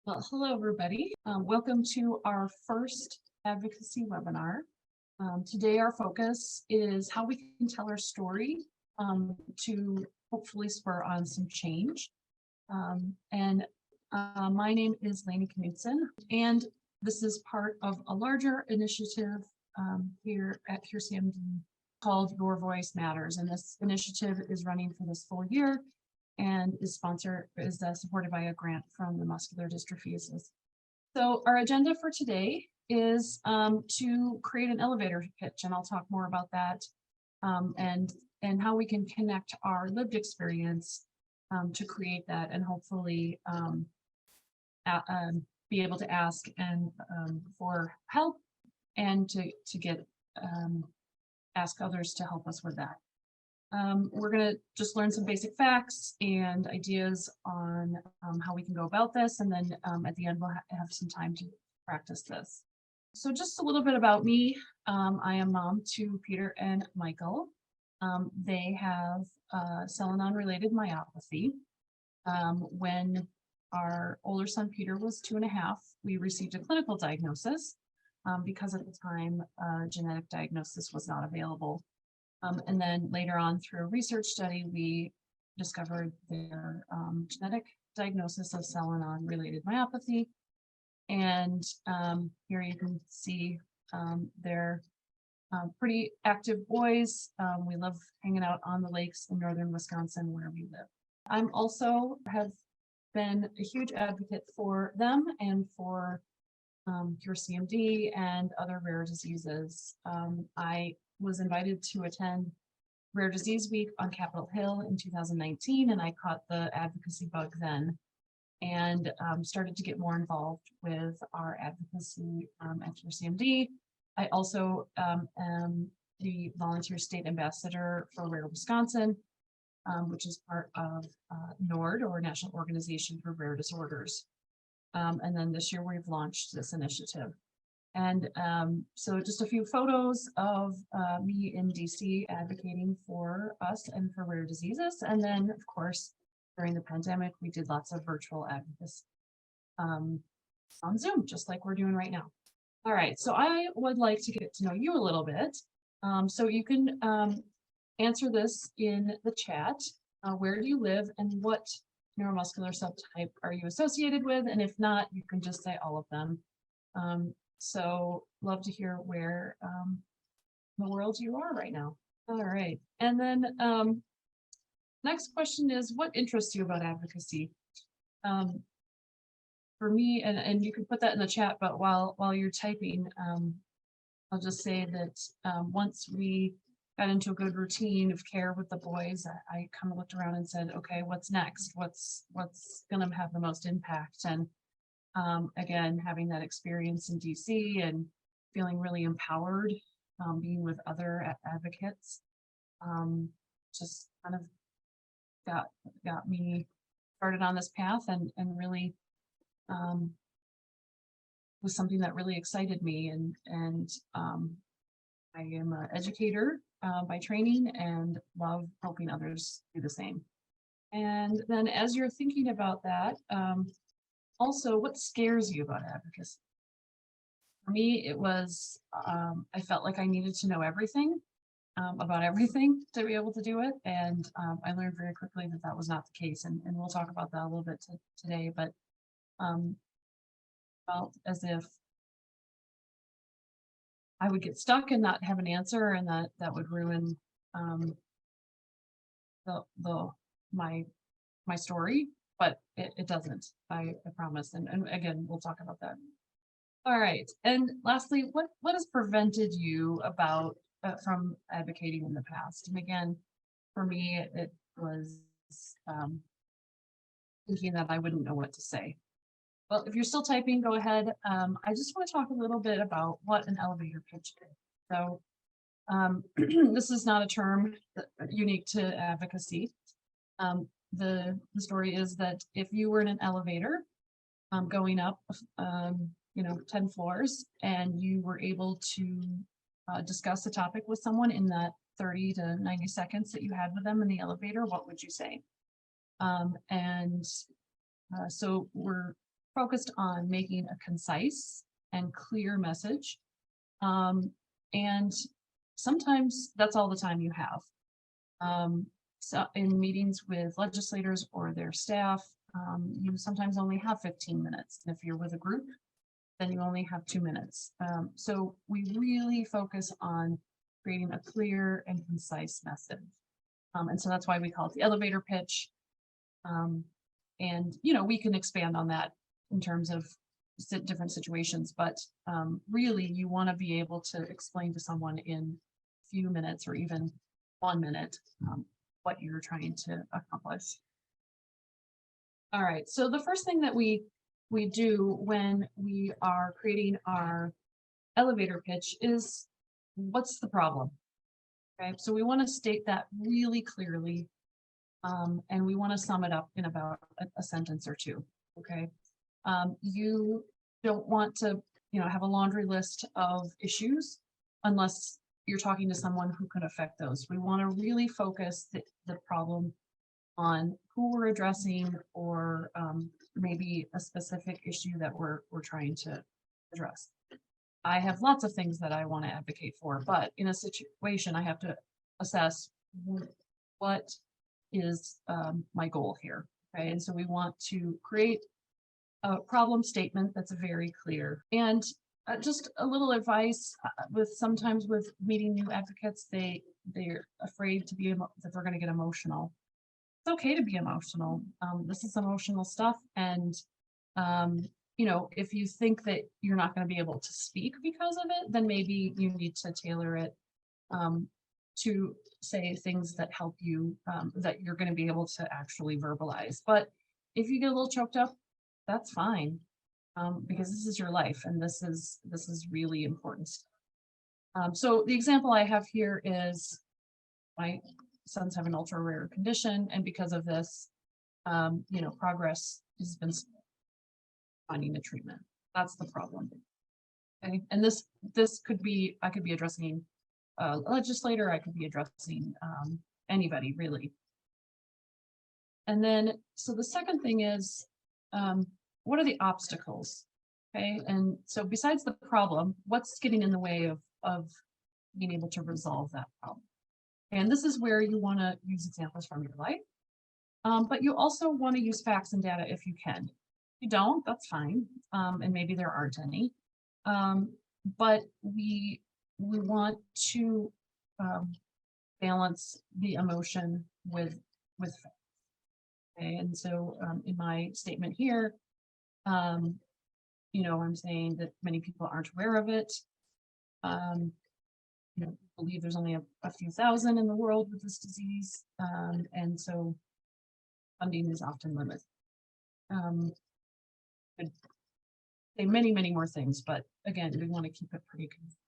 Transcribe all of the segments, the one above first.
Well, hello, everybody. Welcome to our first advocacy webinar. Today, our focus is how we can tell our story to hopefully spur on some change. My name is Lainey Knudsen, and this is part of a larger initiative here at CMD called Your Voice Matters. And this initiative is running for this full year and is supported by a grant from the Muscular Dystrophies. So our agenda for today is to create an elevator pitch, and I'll talk more about that and how we can connect our lived experience to create that, and hopefully be able to ask and for help and to get ask others to help us with that. We're going to just learn some basic facts and ideas on how we can go about this, and then at the end we'll have some time to practice this. So just a little bit about me. I am mom to Peter and Michael. They have Selenon-related myopathy. When our older son Peter was 2.5, we received a clinical diagnosis because at the time genetic diagnosis was not available. And then later on, through a research study, we discovered their genetic diagnosis of Selenon-related myopathy. And here you can see they're pretty active boys. We love hanging out on the lakes in northern Wisconsin where we live. I'm also have been a huge advocate for them and for Cure CMD and other rare diseases. I was invited to attend Rare Disease Week on Capitol Hill in 2019, and I caught the advocacy bug then and started to get more involved with our advocacy at Cure CMD. I also am the volunteer state ambassador for Rare Wisconsin, which is part of NORD, or National Organization for Rare Disorders. And then this year we've launched this initiative. And so just a few photos of me in DC advocating for us and for rare diseases. And then, of course, during the pandemic, we did lots of virtual advocacy on Zoom, just like we're doing right now. All right, so I would like to get to know you a little bit. So you can answer this in the chat. Where do you live and what neuromuscular subtype are you associated with? And if not, you can just say all of them. So love to hear where in the world you are right now. All right. And then next question is, what interests you about advocacy? For me, and you can put that in the chat, but while you're typing, I'll just say that once we got into a good routine of care with the boys, I kind of looked around and said, okay, what's next? What's going to have the most impact? And again, having that experience in DC and feeling really empowered, being with other advocates, just kind of got me started on this path, and really was something that really excited me. And I am an educator by training and love helping others do the same. And then as you're thinking about that, also, what scares you about advocacy? For me, it was, I felt like I needed to know everything about everything to be able to do it. And I learned very quickly that that was not the case. And we'll talk about that a little bit today, but felt as if I would get stuck and not have an answer, and that would ruin my story. But it doesn't, I promise. And again, we'll talk about that. All right. And lastly, what has prevented you from advocating in the past? And again, for me, it was thinking that I wouldn't know what to say. Well, if you're still typing, go ahead. I just want to talk a little bit about what an elevator pitch is. So this is not a term unique to advocacy. The story is that if you were in an elevator going up 10 floors, and you were able to discuss a topic with someone in that 30 to 90 seconds that you had with them in the elevator, what would you say? So we're focused on making a concise and clear message. And sometimes that's all the time you have. So in meetings with legislators or their staff, you sometimes only have 15 minutes. And if you're with a group, then you only have 2 minutes. So we really focus on creating a clear and concise message. And so that's why we call it the elevator pitch. And, you know, we can expand on that in terms of different situations, but really you want to be able to explain to someone in a few minutes or even 1 minute what you're trying to accomplish. All right, so the first thing that we do when we are creating our elevator pitch is, what's the problem? Okay, so we want to state that really clearly, and we want to sum it up in about a sentence or two. Okay, you don't want to, you know, have a laundry list of issues unless you're talking to someone who could affect those. We want to really focus the problem on who we're addressing, or maybe a specific issue that we're trying to address. I have lots of things that I want to advocate for, but in a situation I have to assess what is my goal here. Okay, and so we want to create a problem statement that's very clear. And just a little advice, sometimes with meeting new advocates, they're afraid to be that they're going to get emotional. It's okay to be emotional. This is emotional stuff, and you know, if you think that you're not going to be able to speak because of it, then maybe you need to tailor it to say things that help you, that you're going to be able to actually verbalize. But if you get a little choked up, that's fine, because this is your life, and this is really important. So the example I have here is, my sons have an ultra rare condition, and because of this, you know, progress has been finding a treatment. That's the problem. Okay, and this could be, I could be addressing a legislator, I could be addressing anybody really. And then, so the second thing is, what are the obstacles? Okay, and so besides the problem, what's getting in the way of being able to resolve that problem? And this is where you want to use examples from your life, but you also want to use facts and data if you can. If you don't, that's fine, and maybe there aren't any, but we want to balance the emotion with facts. Okay, and so in my statement here, you know, I'm saying that many people aren't aware of it. You know, believe there's only a few thousand in the world with this disease, and so funding is often limited. Could say many more things, but again, we want to keep it pretty consistent.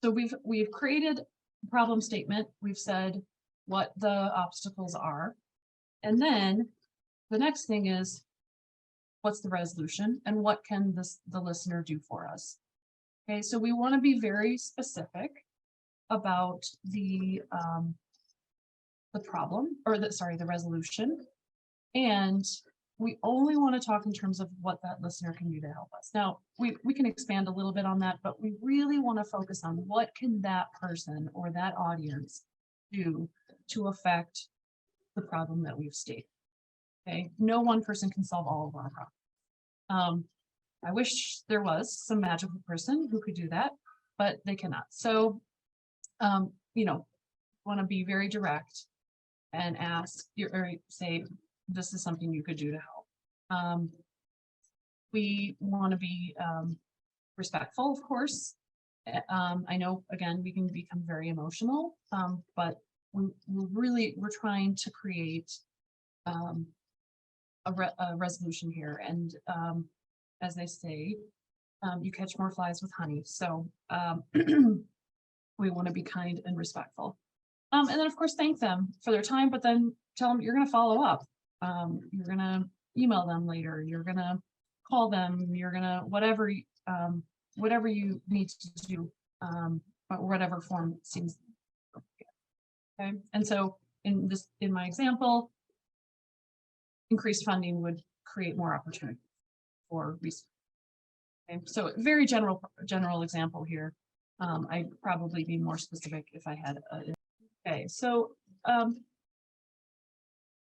So we've created a problem statement. We've said what the obstacles are, and then the next thing is, what's the resolution, and what can the listener do for us? Okay, so we want to be very specific about the problem, or the resolution, and we only want to talk in terms of what that listener can do to help us. Now, we can expand a little bit on that, but we really want to focus on what can that person or that audience do to affect the problem that we've stated. Okay, no one person can solve all of our problems. I wish there was some magical person who could do that, but they cannot. So, you know, want to be very direct and ask, or say, this is something you could do to help. We want to be respectful, of course. I know, again, we can become very emotional, but we're trying to create a resolution here. And as they say, you catch more flies with honey. So we want to be kind and respectful. And then, of course, thank them for their time, but then tell them you're going to follow up. You're going to email them later. You're going to call them. You're going to whatever you need to do, but whatever form seems appropriate. Okay. And so in my example, increased funding would create more opportunity for research. Okay, so very general example here. I'd probably be more specific if I had okay, so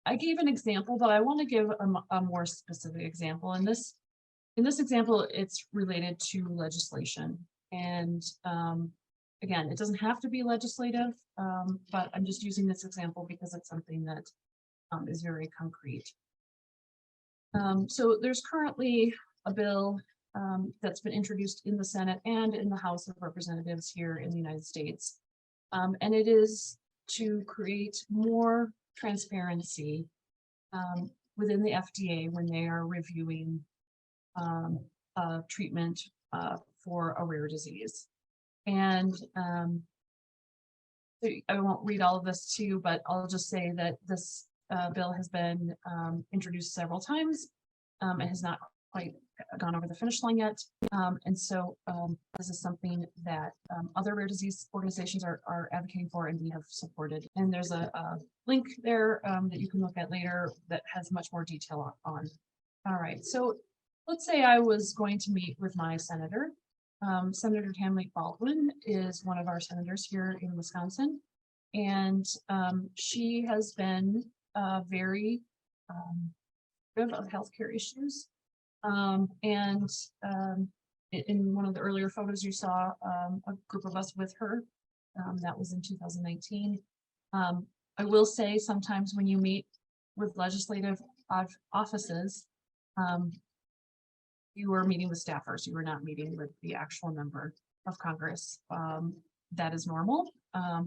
I gave an example, but I want to give a more specific example. In this example, it's related to legislation. And again, it doesn't have to be legislative, but I'm just using this example because it's something that is very concrete. So there's currently a bill that's been introduced in the Senate and in the House of Representatives here in the United States. And it is to create more transparency within the FDA when they are reviewing treatment for a rare disease. And I won't read all of this to you, but I'll just say that this bill has been introduced several times. It has not quite gone over the finish line yet. And so this is something that other rare disease organizations are advocating for, and we have supported. And there's a link there that you can look at later that has much more detail on. All right, so let's say I was going to meet with my senator. Senator Tammy Baldwin is one of our senators here in Wisconsin, and she has been very good of healthcare issues. In one of the earlier photos you saw a group of us with her. That was in 2019. I will say sometimes when you meet with legislative offices, you are meeting with staffers. You are not meeting with the actual member of Congress. That is normal.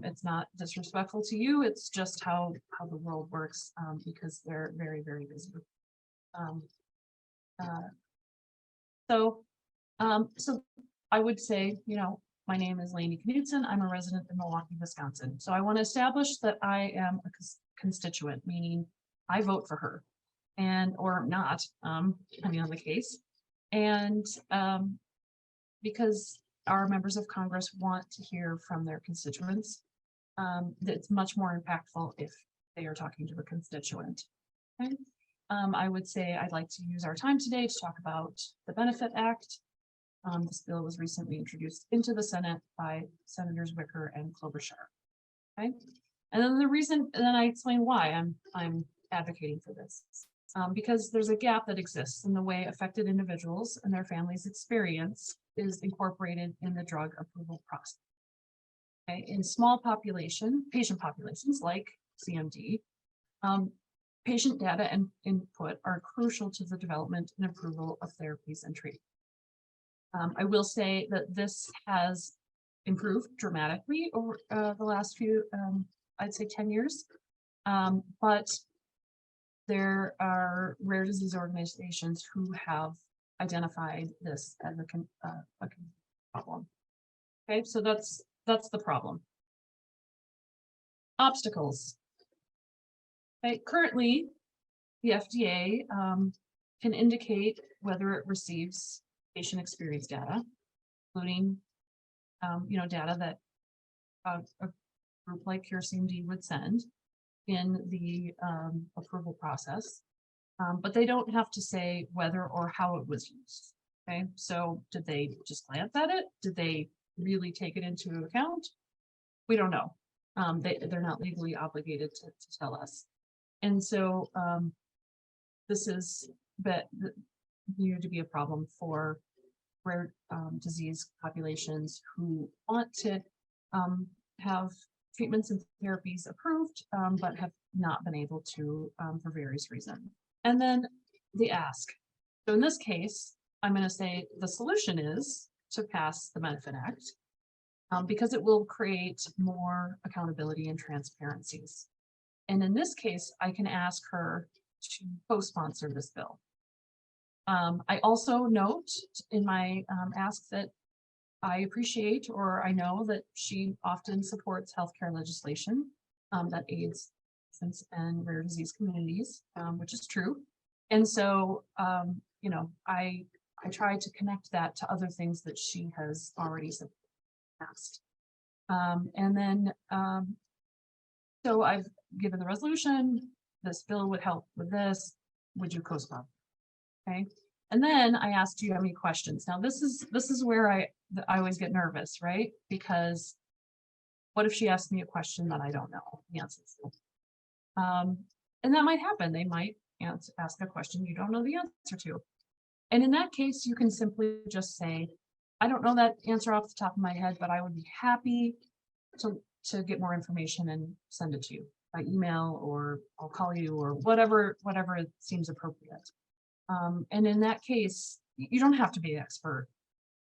It's not disrespectful to you. It's just how the world works because they're very, very busy. So I would say, you know, my name is Lainey Knudsen. I'm a resident in Milwaukee, Wisconsin. So I want to establish that I am a constituent, meaning I vote for her and or not, depending on the case. And because our members of Congress want to hear from their constituents, it's much more impactful if they are talking to a constituent. Okay? I would say I'd like to use our time today to talk about the Benefit Act. This bill was recently introduced into the Senate by Senators Wicker and Klobuchar. Okay, and then I explain why I'm advocating for this. Because there's a gap that exists in the way affected individuals and their families' experience is incorporated in the drug approval process. Okay, in small patient populations like CMD, patient data and input are crucial to the development and approval of therapies and treatment. I will say that this has improved dramatically over the last few, I'd say 10 years, but there are rare disease organizations who have identified this as a problem. Okay, so that's the problem. Obstacles. Okay, currently, the FDA can indicate whether it receives patient experience data, including data that a group like CMD would send in the approval process, but they don't have to say whether or how it was used. Okay, so did they just glance at it? Did they really take it into account? We don't know. They're not legally obligated to tell us. And so this is viewed to be a problem for rare disease populations who want to have treatments and therapies approved, but have not been able to for various reasons. And then the ask. So in this case, I'm going to say the solution is to pass the Benefit Act because it will create more accountability and transparencies. And in this case, I can ask her to co-sponsor this bill. I also note in my ask that I appreciate, or I know that she often supports healthcare legislation that aids patients and rare disease communities, which is true. And so, I try to connect that to other things that she has already passed. And then, so I've given the resolution. This bill would help with this. Would you co-sponsor? Okay. And then I asked, do you have any questions? Now this is where I always get nervous, right? Because what if she asks me a question that I don't know the answer to? And that might happen. They might ask a question you don't know the answer to. And in that case, you can simply just say, I don't know that answer off the top of my head, but I would be happy to get more information and send it to you by email, or I'll call you, or whatever seems appropriate. And in that case, you don't have to be an expert.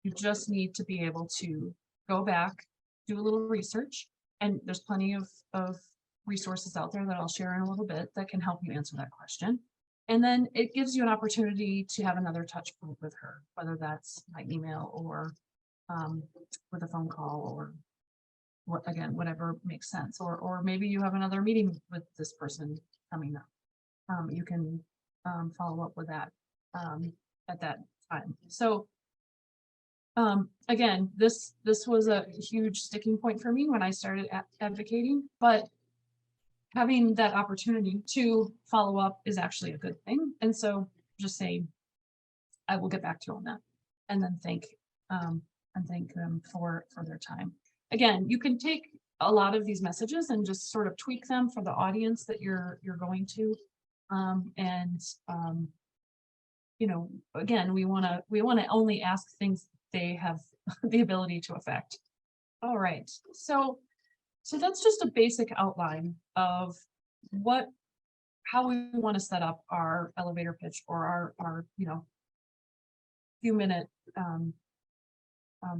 You just need to be able to go back, do a little research, and there's plenty of resources out there that I'll share in a little bit that can help you answer that question. And then it gives you an opportunity to have another touch point with her, whether that's by email or with a phone call, or whatever makes sense. Or maybe you have another meeting with this person coming up. You can follow up with that at that time. So again, this was a huge sticking point for me when I started advocating, but having that opportunity to follow up is actually a good thing. And so just saying, I will get back to you on that, and then thank them for their time. Again, you can take a lot of these messages and just sort of tweak them for the audience that you're going to. You know, again, we want to only ask things they have the ability to affect. All right, so that's just a basic outline of how we want to set up our elevator pitch, or our few minute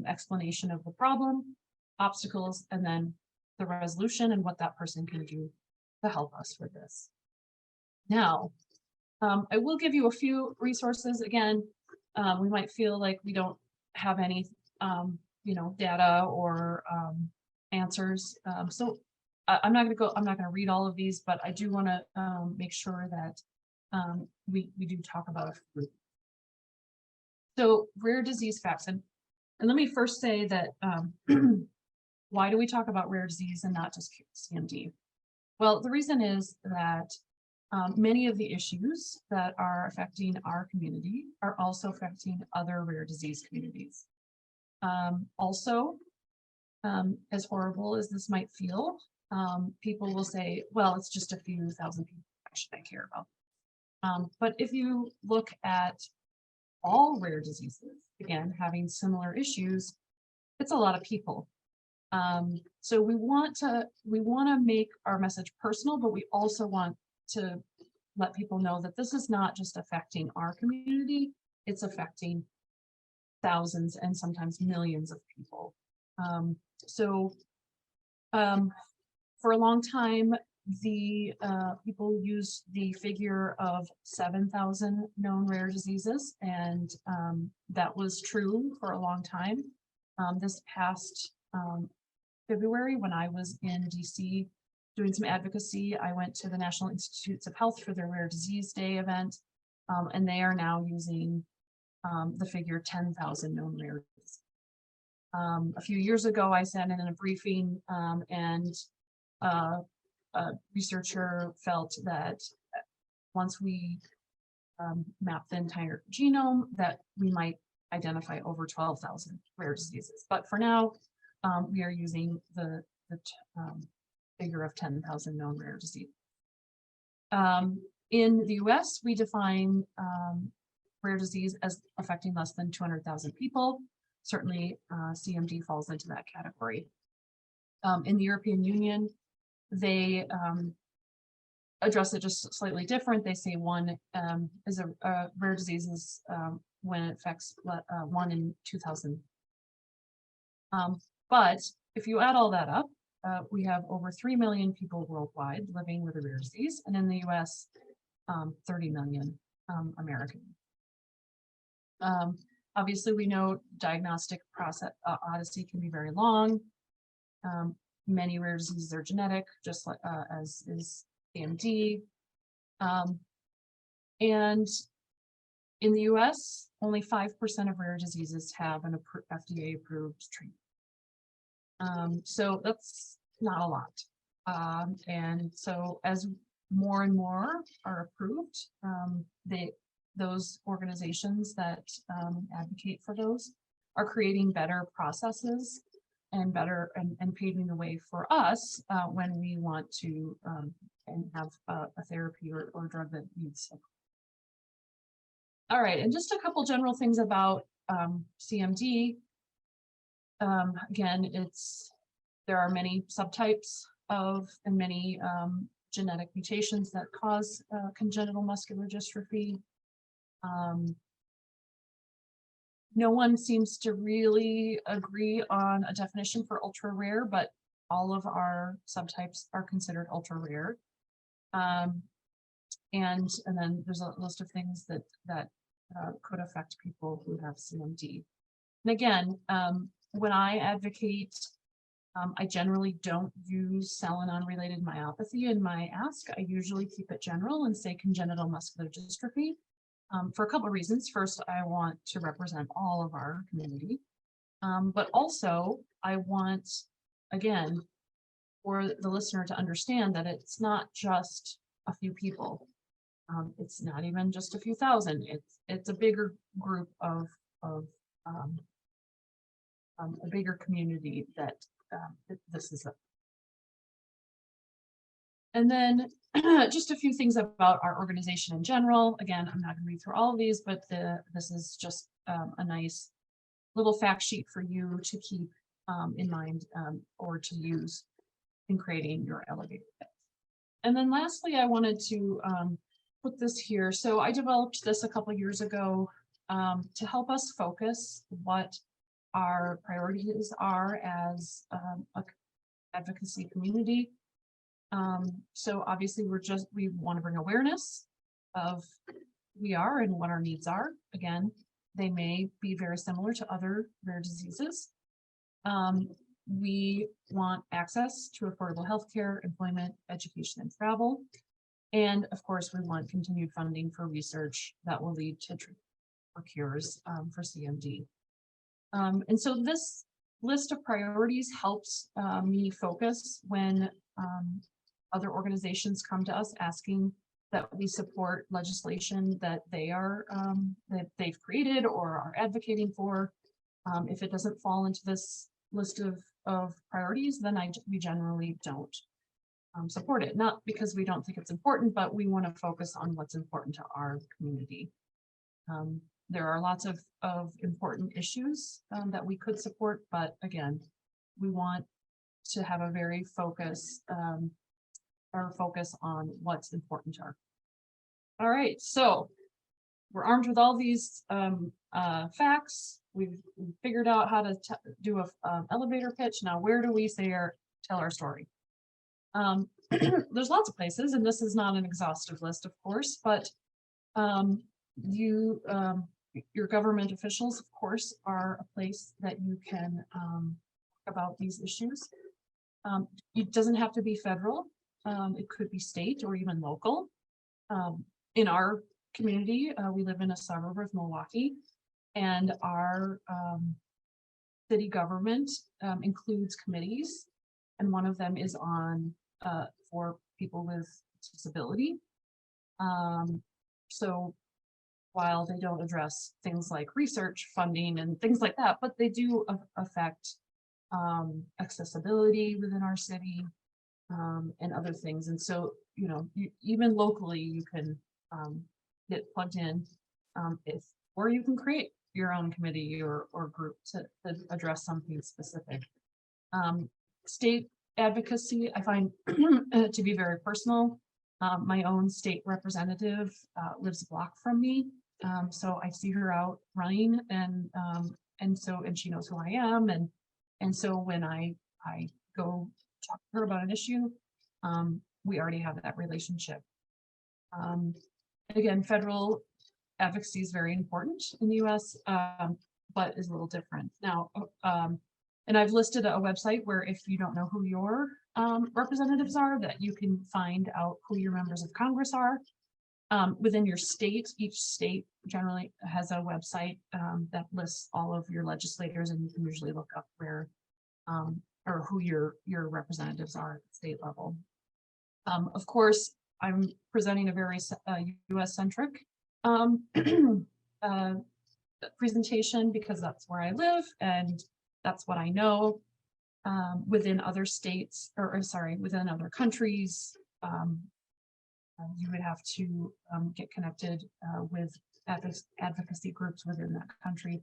explanation of the problem, obstacles, and then the resolution, and what that person can do to help us with this. Now, I will give you a few resources. Again, we might feel like we don't have any data or answers. So I'm not going to read all of these, but I do want to make sure that we do talk about a few. So rare disease facts, and let me first say that why do we talk about rare disease and not just CMD? Well, the reason is that many of the issues that are affecting our community are also affecting other rare disease communities. Also, as horrible as this might feel, people will say, well, it's just a few thousand people, why should I care about? But if you look at all rare diseases, again, having similar issues, it's a lot of people. So we want to make our message personal, but we also want to let people know that this is not just affecting our community, it's affecting thousands and sometimes millions of people. For a long time, the people used the figure of 7,000 known rare diseases, and that was true for a long time. This past February, when I was in DC doing some advocacy, I went to the National Institutes of Health for their Rare Disease Day event, and they are now using the figure 10,000 known rare diseases. A few years ago, I sat in a briefing, and a researcher felt that once we map the entire genome, that we might identify over 12,000 rare diseases. But for now, we are using the figure of 10,000 known rare disease. In the US, we define rare disease as affecting less than 200,000 people. Certainly, CMD falls into that category. In the European Union, they address it just slightly different. They say one is a rare disease is when it affects 1 in 2,000. But if you add all that up, we have over 3 million people worldwide living with a rare disease, and in the US, 30 million Americans. Obviously, we know diagnostic process odyssey can be very long. Many rare diseases are genetic, just like as is CMD. And in the US, only 5% of rare diseases have an FDA-approved treatment. So that's not a lot. And so as more and more are approved, those organizations that advocate for those are creating better processes and better and paving the way for us when we want to and have a therapy or drug that needs. All right, and just a couple general things about CMD. Again, there are many subtypes of and many genetic mutations that cause congenital muscular dystrophy. No one seems to really agree on a definition for ultra rare, but all of our subtypes are considered ultra rare. And then there's a list of things that could affect people who have CMD. And again, when I advocate, I generally don't use selenon-related myopathy in my ask. I usually keep it general and say congenital muscular dystrophy for a couple of reasons. First, I want to represent all of our community, but also I want, again, for the listener to understand that it's not just a few people. It's not even just a few thousand. It's a bigger group of a bigger community that this is. And then just a few things about our organization in general. Again, I'm not going to read through all of these, but this is just a nice little fact sheet for you to keep in mind or to use in creating your elevator pitch. And then lastly, I wanted to put this here. So I developed this a couple years ago to help us focus what our priorities are as a advocacy community. So obviously we want to bring awareness of who we are and what our needs are. Again, they may be very similar to other rare diseases. We want access to affordable healthcare, employment, education, and travel. And of course, we want continued funding for research that will lead to treatment or cures for CMD. And so this list of priorities helps me focus when other organizations come to us asking that we support legislation that that they've created or are advocating for. If it doesn't fall into this list of priorities, then we generally don't support it. Not because we don't think it's important, but we want to focus on what's important to our community. There are lots of important issues that we could support, but again, we want to have a very focus on what's important to our. All right, so we're armed with all these facts. We've figured out how to do a elevator pitch. Now, where do we tell our story? There's lots of places, and this is not an exhaustive list, of course, but your government officials, of course, are a place that you can about these issues. It doesn't have to be federal. It could be state or even local. In our community, we live in a suburb of Milwaukee, and our city government includes committees, and one of them is on for people with disability. So while they don't address things like research funding and things like that, but they do affect accessibility within our city and other things. And so, even locally, you can get plugged in or you can create your own committee or group to address something specific. State advocacy, I find to be very personal. My own state representative lives a block from me, so I see her out running, and she knows who I am, and so when I go talk to her about an issue, we already have that relationship. Again, federal advocacy is very important in the U.S., but is a little different now. And I've listed a website where if you don't know who your representatives are, that you can find out who your members of Congress are. Within your state, each state generally has a website that lists all of your legislators, and you can usually look up where or who your representatives are at the state level. Of course, I'm presenting a very US-centric uh, presentation because that's where I live and that's what I know. Within other states, or sorry, within other countries, you would have to get connected with advocacy groups within that country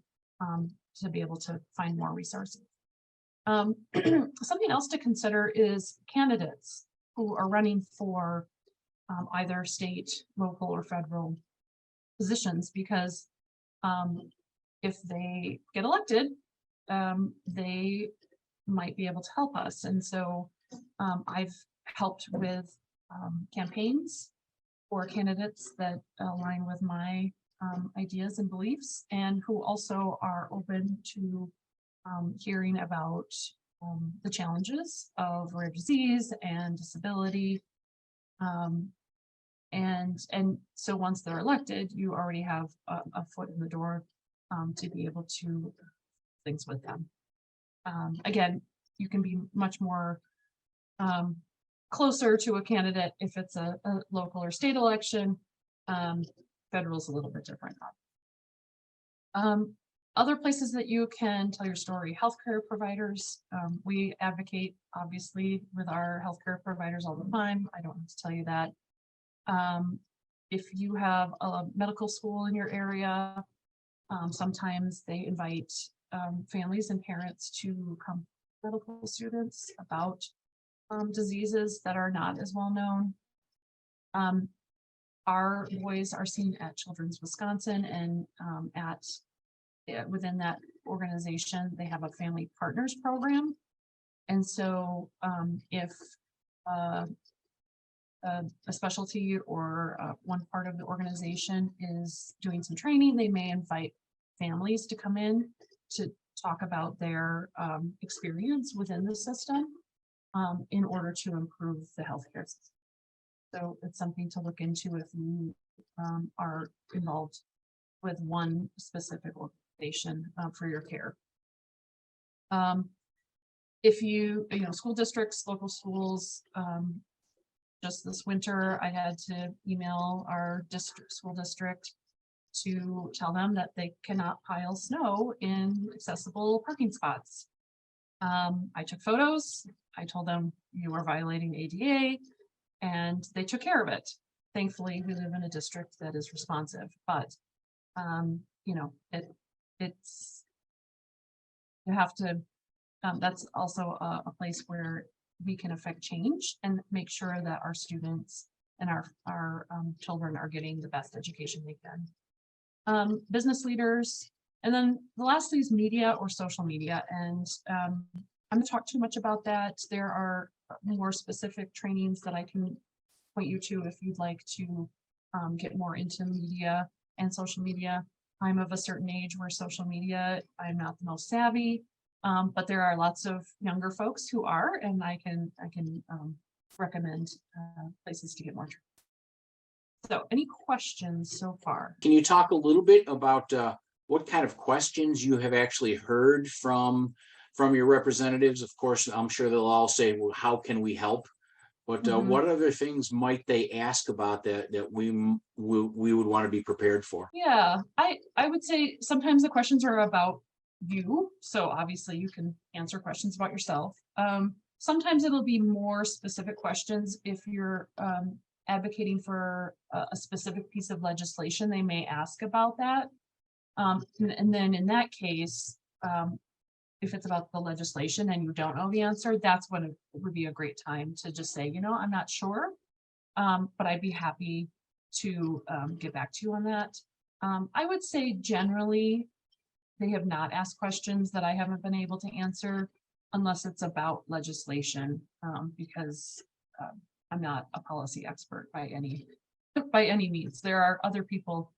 to be able to find more resources. Something else to consider is candidates who are running for either state, local, or federal positions, because if they get elected, they might be able to help us. And so I've helped with campaigns for candidates that align with my ideas and beliefs, and who also are open to hearing about the challenges of rare disease and disability. And so once they're elected, you already have a foot in the door to be able to things with them. Again, you can be much more closer to a candidate if it's a local or state election. Federal is a little bit different. Other places that you can tell your story: healthcare providers. We advocate, obviously, with our healthcare providers all the time. I don't have to tell you that. If you have a medical school in your area, sometimes they invite families and parents to come medical students about diseases that are not as well known. Our boys are seen at Children's Wisconsin, and within that organization, they have a family partners program. And so if a specialty or one part of the organization is doing some training, they may invite families to come in to talk about their experience within the system in order to improve the healthcare system. So it's something to look into if you are involved with one specific organization for your care. If you know, school districts, local schools, just this winter, I had to email our school district to tell them that they cannot pile snow in accessible parking spots. I took photos. I told them you are violating ADA, and they took care of it. Thankfully, we live in a district that is responsive, but you know, it's you have to. That's also a place where we can affect change and make sure that our students and our children are getting the best education they can. Business leaders, and then the lastly is media or social media. And I'm going to talk too much about that. There are more specific trainings that I can point you to if you'd like to get more into media and social media. I'm of a certain age where social media, I'm not the most savvy. But there are lots of younger folks who are, and I can recommend places to get more. So, any questions so far? Can you talk a little bit about what kind of questions you have actually heard from your representatives? Of course, I'm sure they'll all say, "Well, how can we help?" But what other things might they ask about that we would want to be prepared for? Yeah, I would say sometimes the questions are about you, so obviously you can answer questions about yourself. Sometimes it'll be more specific questions. If you're advocating for a specific piece of legislation, they may ask about that. And then in that case, if it's about the legislation and you don't know the answer, that's when it would be a great time to just say, you know, I'm not sure, but I'd be happy to get back to you on that. I would say generally, they have not asked questions that I haven't been able to answer unless it's about legislation, because I'm not a policy expert by any means. There are other people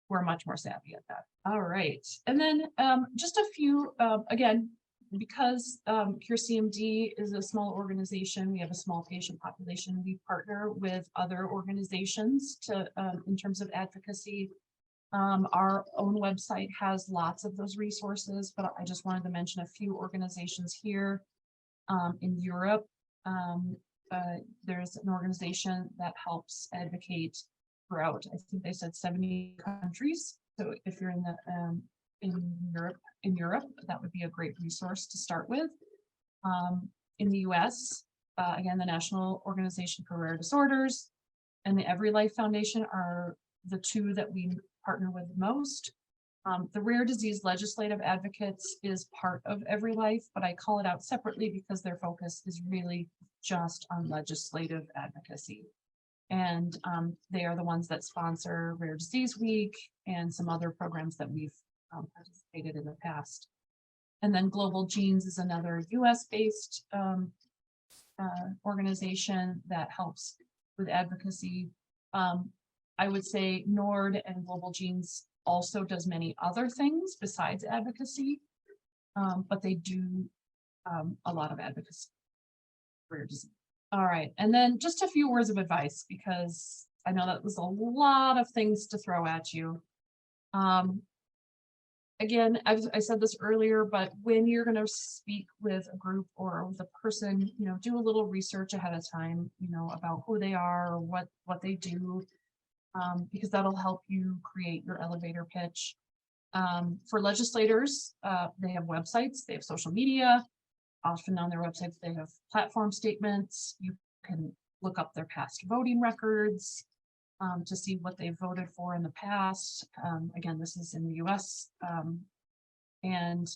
who are much more savvy at that. All right. And then just a few, again, because Cure CMD is a small organization, we have a small patient population, we partner with other organizations to in terms of advocacy. Our own website has lots of those resources, but I just wanted to mention a few organizations here. In Europe, there's an organization that helps advocate throughout, I think they said 70 countries. So if you're in the in Europe, that would be a great resource to start with. In the US, again, the National Organization for Rare Disorders and the Every Life Foundation are the two that we partner with most. The Rare Disease Legislative Advocates is part of Every Life, but I call it out separately because their focus is really just on legislative advocacy. And they are the ones that sponsor Rare Disease Week and some other programs that we've participated in the past. And then Global Genes is another US-based organization that helps with advocacy. I would say NORD and Global Genes also does many other things besides advocacy, but they do a lot of advocacy for rare disease. All right, and then just a few words of advice, because I know that was a lot of things to throw at you. Again, I said this earlier, but when you're going to speak with a group or with a person, do a little research ahead of time, about who they are, or what they do, because that'll help you create your elevator pitch. For legislators, they have websites, they have social media. Often on their websites, they have platform statements. You can look up their past voting records to see what they voted for in the past. Again, this is in the US. And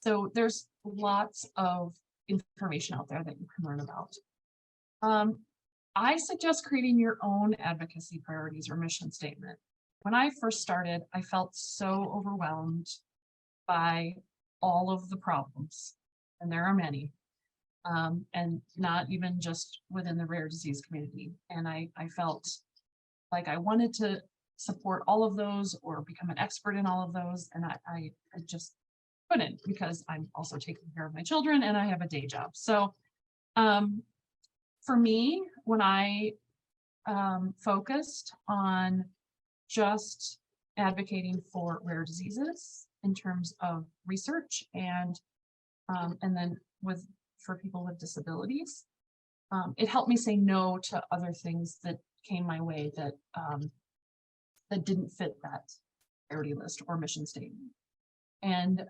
so there's lots of information out there that you can learn about. I suggest creating your own advocacy priorities or mission statement. When I first started, I felt so overwhelmed by all of the problems, and there are many, and not even just within the rare disease community. And I felt like I wanted to support all of those or become an expert in all of those, and I just couldn't, because I'm also taking care of my children and I have a day job. So for me, when I focused on just advocating for rare diseases in terms of research and then for people with disabilities, it helped me say no to other things that came my way that didn't fit that priority list or mission statement. And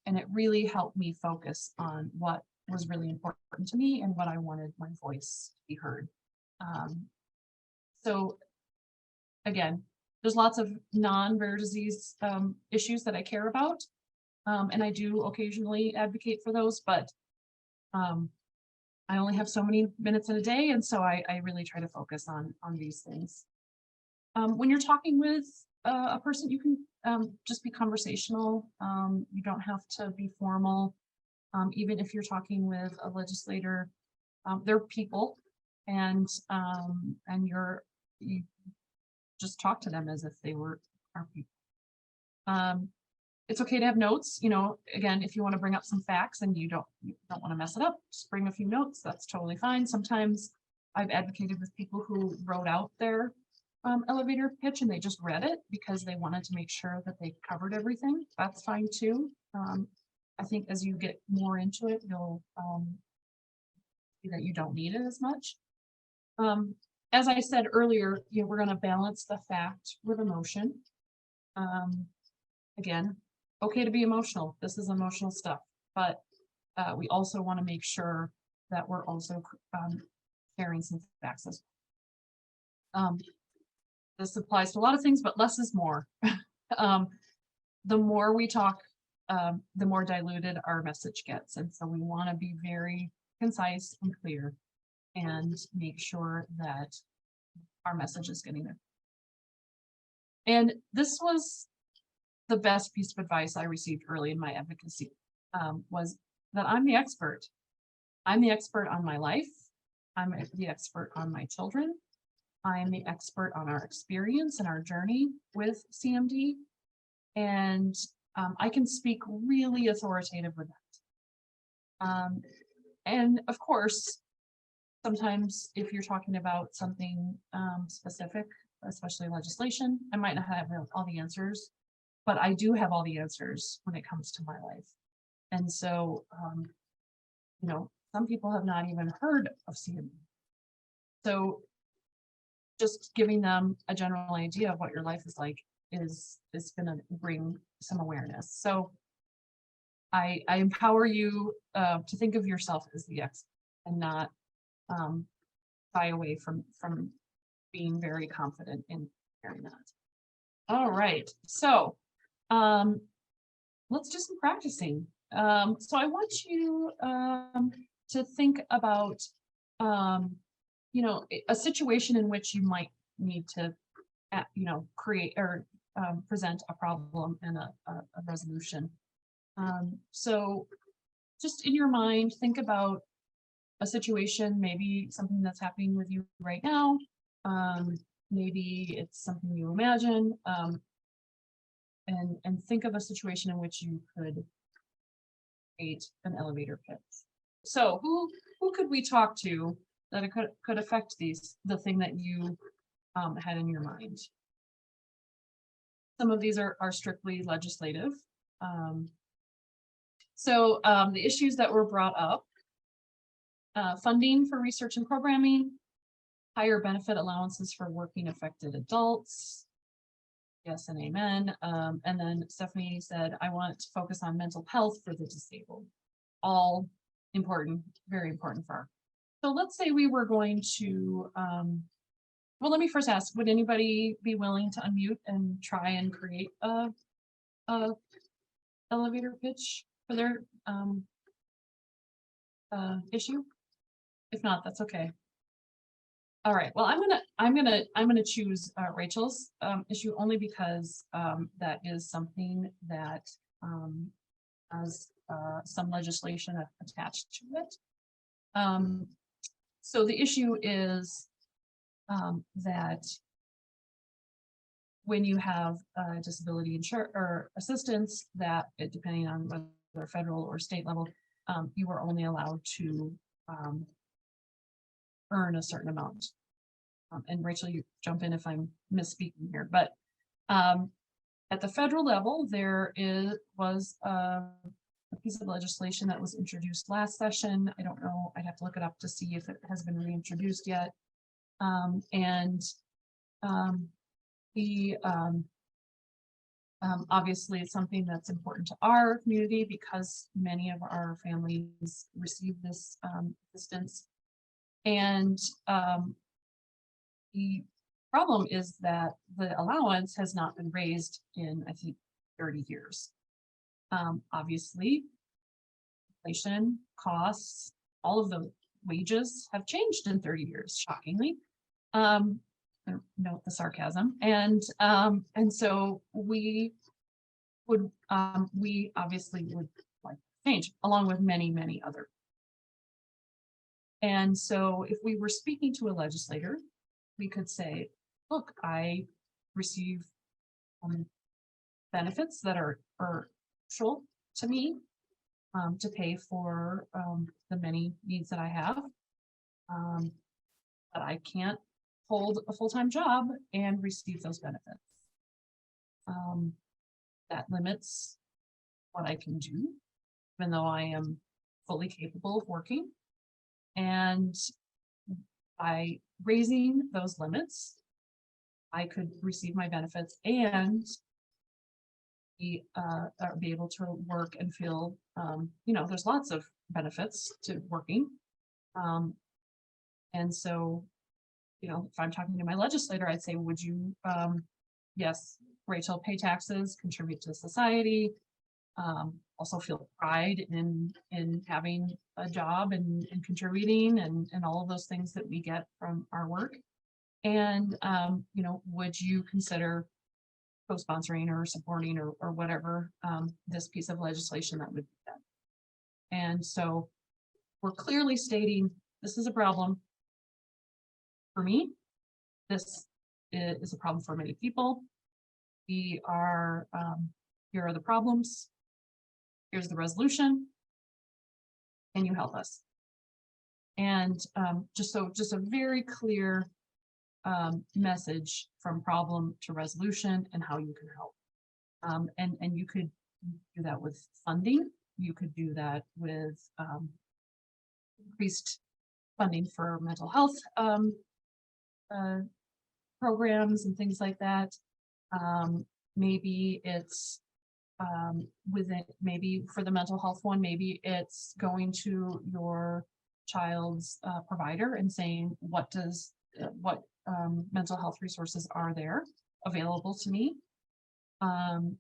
it really helped me focus on what was really important to me and what I wanted my voice to be heard. So again, there's lots of non-rare disease issues that I care about, and I do occasionally advocate for those, but I only have so many minutes in a day, and so I really try to focus on these things. When you're talking with a person, you can just be conversational. You don't have to be formal. Even if you're talking with a legislator, they're people, and you just talk to them as if they were our people. It's okay to have notes. Again, if you want to bring up some facts and you don't want to mess it up, just bring a few notes. That's totally fine. Sometimes I've advocated with people who wrote out their elevator pitch and they just read it because they wanted to make sure that they covered everything. That's fine too. I think as you get more into it, you'll see that you don't need it as much. As I said earlier, we're going to balance the fact with emotion. Again, okay to be emotional. This is emotional stuff, but we also want to make sure that we're also sharing some facts as well. This applies to a lot of things, but less is more. The more we talk, the more diluted our message gets. And so we want to be very concise and clear and make sure that our message is getting there. And this was the best piece of advice I received early in my advocacy, was that I'm the expert. I'm the expert on my life. I'm the expert on my children. I'm the expert on our experience and our journey with CMD. And I can speak really authoritative with that. And of course, sometimes if you're talking about something specific, especially legislation, I might not have all the answers, but I do have all the answers when it comes to my life. And so, some people have not even heard of CMD. So just giving them a general idea of what your life is like is going to bring some awareness. So I empower you to think of yourself as the expert and not shy away from being very confident in sharing that. All right, so let's do some practicing. So I want you to think about a situation in which you might need to create or present a problem and a resolution. So just in your mind, think about a situation, maybe something that's happening with you right now. Maybe it's something you imagine, and think of a situation in which you could create an elevator pitch. So who could we talk to that it could affect the thing that you had in your mind? Some of these are strictly legislative. So the issues that were brought up: funding for research and programming, higher benefit allowances for working affected adults. Yes and amen. And then Stephanie said, I want to focus on mental health for the disabled. All important, very important for our. So let's say we were going to, well, let me first ask, would anybody be willing to unmute and try and create a elevator pitch for their issue? If not, that's okay. All right, well, I'm gonna choose Rachel's issue only because that is something that has some legislation attached to it. So the issue is that when you have disability insurance or assistance, that depending on whether federal or state level, you are only allowed to earn a certain amount. And Rachel, you jump in if I'm misspeaking here, but at the federal level, there was a piece of legislation that was introduced last session. I don't know, I'd have to look it up to see if it has been reintroduced yet. Obviously it's something that's important to our community because many of our families receive this assistance. And the problem is that the allowance has not been raised in, I think, 30 years. Obviously, inflation, costs, all of the wages have changed in 30 years, shockingly. Note the sarcasm. And so we obviously would like to change, along with many, many other. And so if we were speaking to a legislator, we could say, look, I receive benefits that are crucial to me to pay for the many needs that I have, but I can't hold a full-time job and receive those benefits. That limits what I can do, even though I am fully capable of working. And by raising those limits, I could receive my benefits and be able to work and feel, there's lots of benefits to working. And so, if I'm talking to my legislator, I'd say, would you, yes, Rachel, pay taxes, contribute to society, also feel pride in having a job and contributing and all of those things that we get from our work. And, would you consider co-sponsoring or supporting or whatever this piece of legislation that would be done? And so we're clearly stating this is a problem for me. This is a problem for many people. We are, here are the problems. Here's the resolution. Can you help us? And just a very clear message from problem to resolution and how you can help. And you could do that with funding. You could do that with increased funding for mental health programs and things like that. Maybe it's maybe for the mental health one, maybe it's going to your child's provider and saying, what mental health resources are there available to me?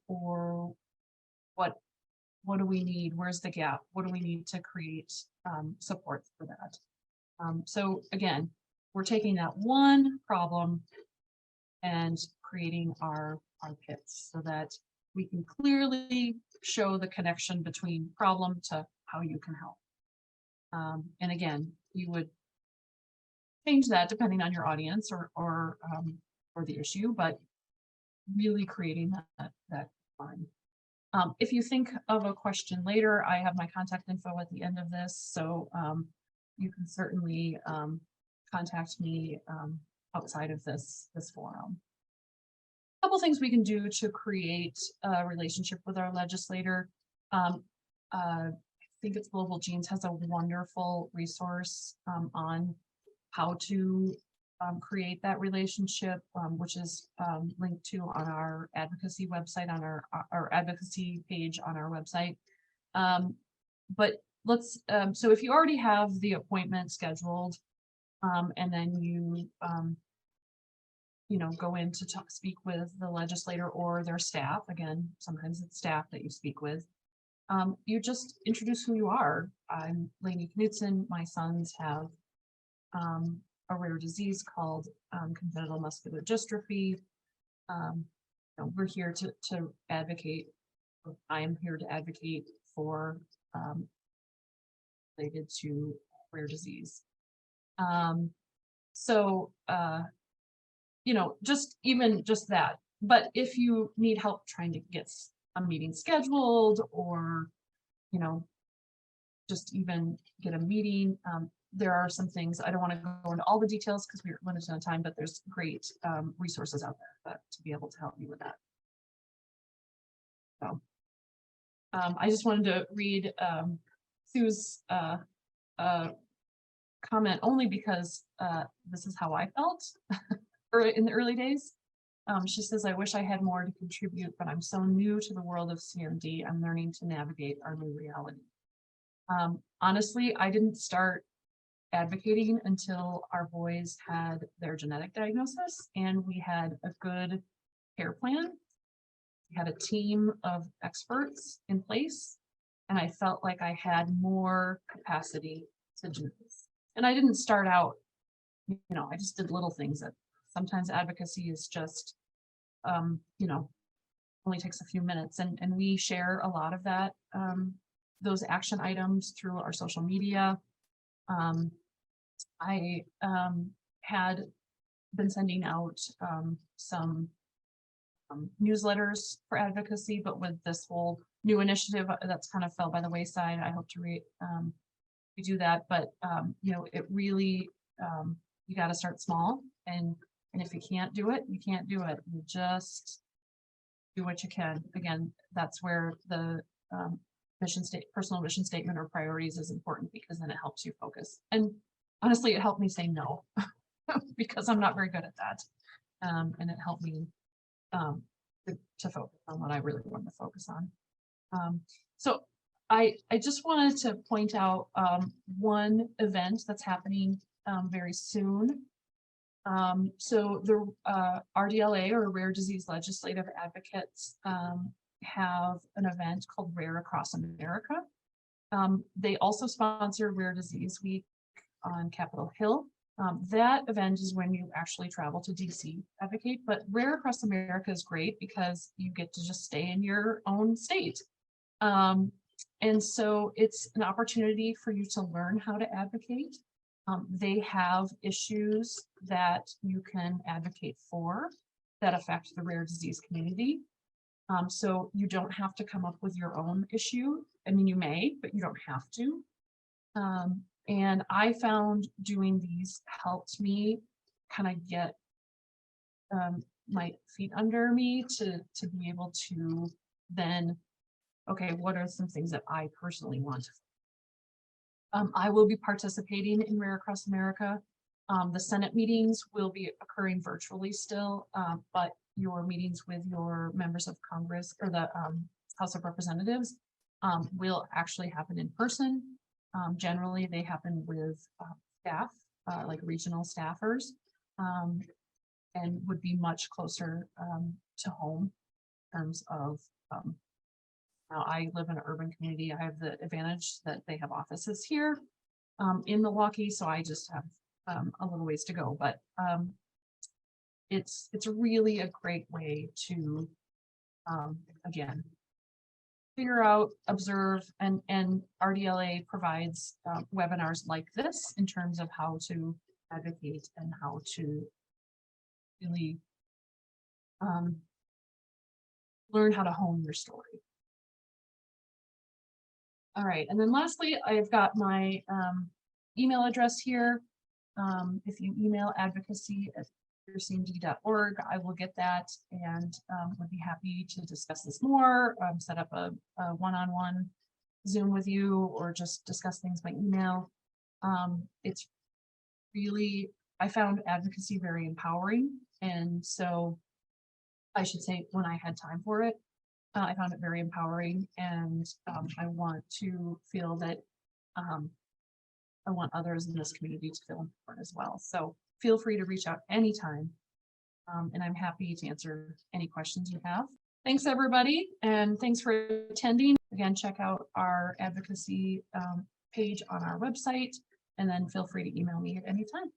Or what do we need? Where's the gap? What do we need to create support for that? So again, we're taking that one problem and creating our pits so that we can clearly show the connection between problem to how you can help. And again, you would change that depending on your audience or the issue, but really creating that line. If you think of a question later, I have my contact info at the end of this, so you can certainly contact me outside of this forum. A couple things we can do to create a relationship with our legislator. I think it's Global Genes has a wonderful resource on how to create that relationship, which is linked to on our advocacy website, on our advocacy page on our website. But let's, so if you already have the appointment scheduled, and then you know, go in to speak with the legislator or their staff, again, sometimes it's staff that you speak with, you just introduce who you are. I'm Lainey Knudsen. My sons have a rare disease called congenital muscular dystrophy. You know, we're here to advocate. I am here to advocate for related to rare disease. So you know, just that. But if you need help trying to get a meeting scheduled, or you know, just even get a meeting, there are some things. I don't want to go into all the details because we're limited on time, but there's great resources out there to be able to help you with that. So I just wanted to read Sue's comment only because this is how I felt in the early days. She says, I wish I had more to contribute, but I'm so new to the world of CMD. I'm learning to navigate our new reality. Honestly, I didn't start advocating until our boys had their genetic diagnosis and we had a good care plan. We had a team of experts in place, and I felt like I had more capacity to do this. And I didn't start out, you know, I just did little things. That sometimes advocacy is just, you know, only takes a few minutes, and we share a lot of that, those action items through our social media. I had been sending out some newsletters for advocacy, but with this whole new initiative that's kind of fell by the wayside, I hope to do that. But you know, it really, you got to start small, and if you can't do it, you can't do it. You just do what you can. Again, that's where the personal mission statement or priorities is important, because then it helps you focus. And honestly, it helped me say no because I'm not very good at that. And it helped me to focus on what I really wanted to focus on. So I just wanted to point out one event that's happening very soon. So the RDLA, or Rare Disease Legislative Advocates, have an event called Rare Across America. They also sponsor Rare Disease Week on Capitol Hill. That event is when you actually travel to DC advocate, but Rare Across America is great because you get to just stay in your own state. And so it's an opportunity for you to learn how to advocate. They have issues that you can advocate for that affect the rare disease community. So you don't have to come up with your own issue. I mean, you may, but you don't have to. And I found doing these helped me kind of get my feet under me to be able to then, okay, what are some things that I personally want? I will be participating in Rare Across America. The Senate meetings will be occurring virtually still, but your meetings with your members of Congress or the House of Representatives will actually happen in person. Generally, they happen with staff, like regional staffers, and would be much closer to home in terms of now I live in an urban community. I have the advantage that they have offices here in Milwaukee, so I just have a little ways to go, but it's really a great way to again figure out, observe, and RDLA provides webinars like this in terms of how to advocate and how to really learn how to hone your story. All right, and then lastly, I've got my email address here. If you email advocacy@cmd.org, I will get that and would be happy to discuss this more, set up a one-on-one Zoom with you, or just discuss things by email. It's really, I found advocacy very empowering, and so I should say when I had time for it, I found it very empowering, and I want to feel that I want others in this community to feel important as well. So feel free to reach out anytime, and I'm happy to answer any questions you have. Thanks, everybody, and thanks for attending. Again, check out our advocacy page on our website, and then feel free to email me at any time.